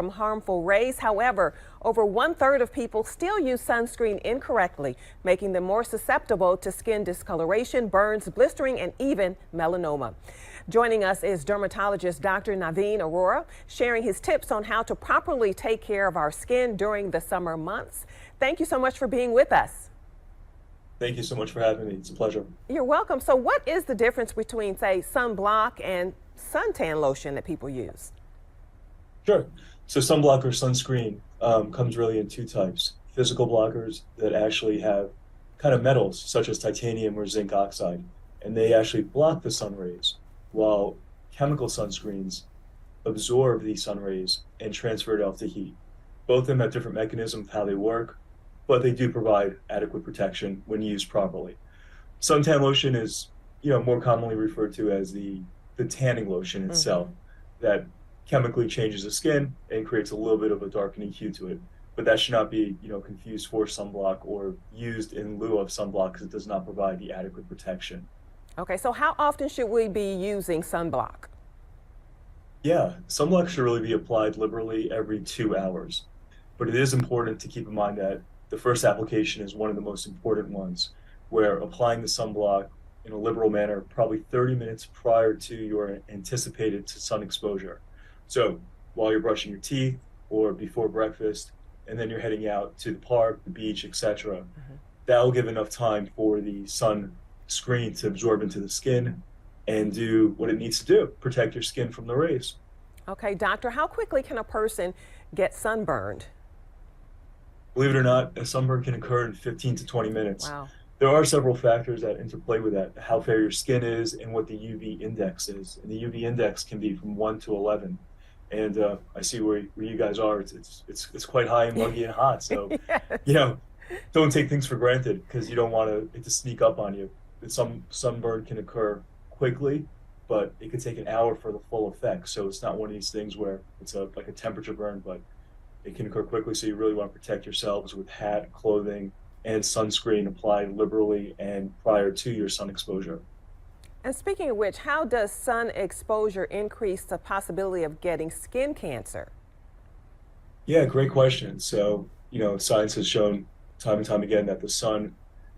from harmful rays. However, over 1/3 of people still use sunscreen incorrectly, making them more susceptible to skin discoloration, burns, blistering, and even melanoma. Joining us is dermatologist Dr. Naveen Arora, sharing his tips on how to properly take care of our skin during the summer months. Thank you so much for being with us. Thank you so much for having me. It's a pleasure. You're welcome. So what is the difference between, say, sunblock and suntan lotion that people use? Sure. So sunblock or sunscreen comes really in two types. Physical blockers that actually have kind of metals such as titanium or zinc oxide, and they actually block the sun rays, while chemical sunscreens absorb the sun rays and transfer it off the heat. Both of them have different mechanisms of how they work, but they do provide adequate protection when used properly. Suntan lotion is, more commonly referred to as the tanning lotion itself, that chemically changes the skin and creates a little bit of a darkening hue to it. But that should not be, confused for sunblock or used in lieu of sunblock, because it does not provide the adequate protection. Okay, so how often should we be using sunblock? Yeah, sunblock should really be applied liberally every 2 hours. But it is important to keep in mind that the first application is one of the most important ones, where applying the sunblock in a liberal manner, probably 30 minutes prior to your anticipated sun exposure. So while you're brushing your teeth or before breakfast, and then you're heading out to the park, the beach, etc. That will give enough time for the sun screen to absorb into the skin and do what it needs to do, protect your skin from the rays. Okay, doctor, how quickly can a person get sunburned? Believe it or not, a sunburn can occur in 15 to 20 minutes. Wow. There are several factors that interplay with that: how fair your skin is and what the UV index is. And the UV index can be from 1 to 11. And I see where you guys are. It's quite high and muggy and hot. So, Yes. don't take things for granted, because you don't want it to sneak up on you. Some sunburn can occur quickly, but it could take an hour for the full effect. So it's not one of these things where it's like a temperature burn, but it can occur quickly. So you really want to protect yourselves with hat, clothing, and sunscreen applied liberally and prior to your sun exposure. And speaking of which, how does sun exposure increase the possibility of getting skin cancer? Yeah, great question. So, science has shown time and time again that the sun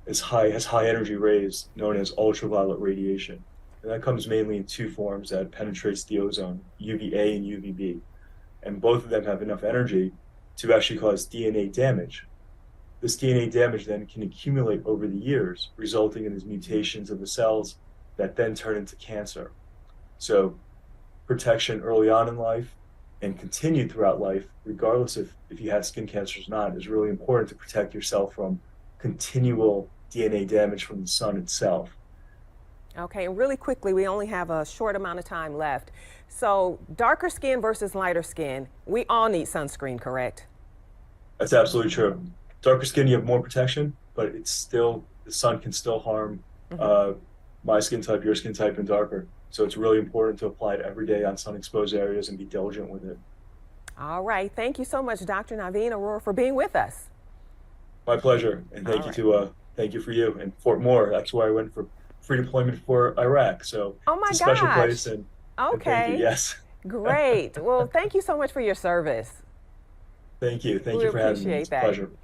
has high energy rays known as ultraviolet radiation. And that comes mainly in two forms that penetrates the ozone, UVA and UVB. And both of them have enough energy to actually cause DNA damage. This DNA damage then can accumulate over the years, resulting in these mutations of the cells that then turn into cancer. So protection early on in life and continued throughout life, regardless if you had skin cancer or not, is really important to protect yourself from continual DNA damage from the sun itself. Okay, and really quickly, we only have a short amount of time left. So darker skin versus lighter skin, we all need sunscreen, correct? That's absolutely true. Darker skin, you have more protection, but the sun can still harm my skin type, your skin type, and darker. So it's really important to apply it every day on sun exposed areas and be diligent with it. All right. Thank you so much, Dr. Naveen Arora, for being with us. My pleasure. And thank you for you. And Fort Moore, that's where I went for free deployment for Iraq. So Oh my it's a special gosh. place. And Okay. thank you. Yes. Great. Well, thank you so much for your service. Thank you. Thank We you for having me. appreciate It's a that. pleasure.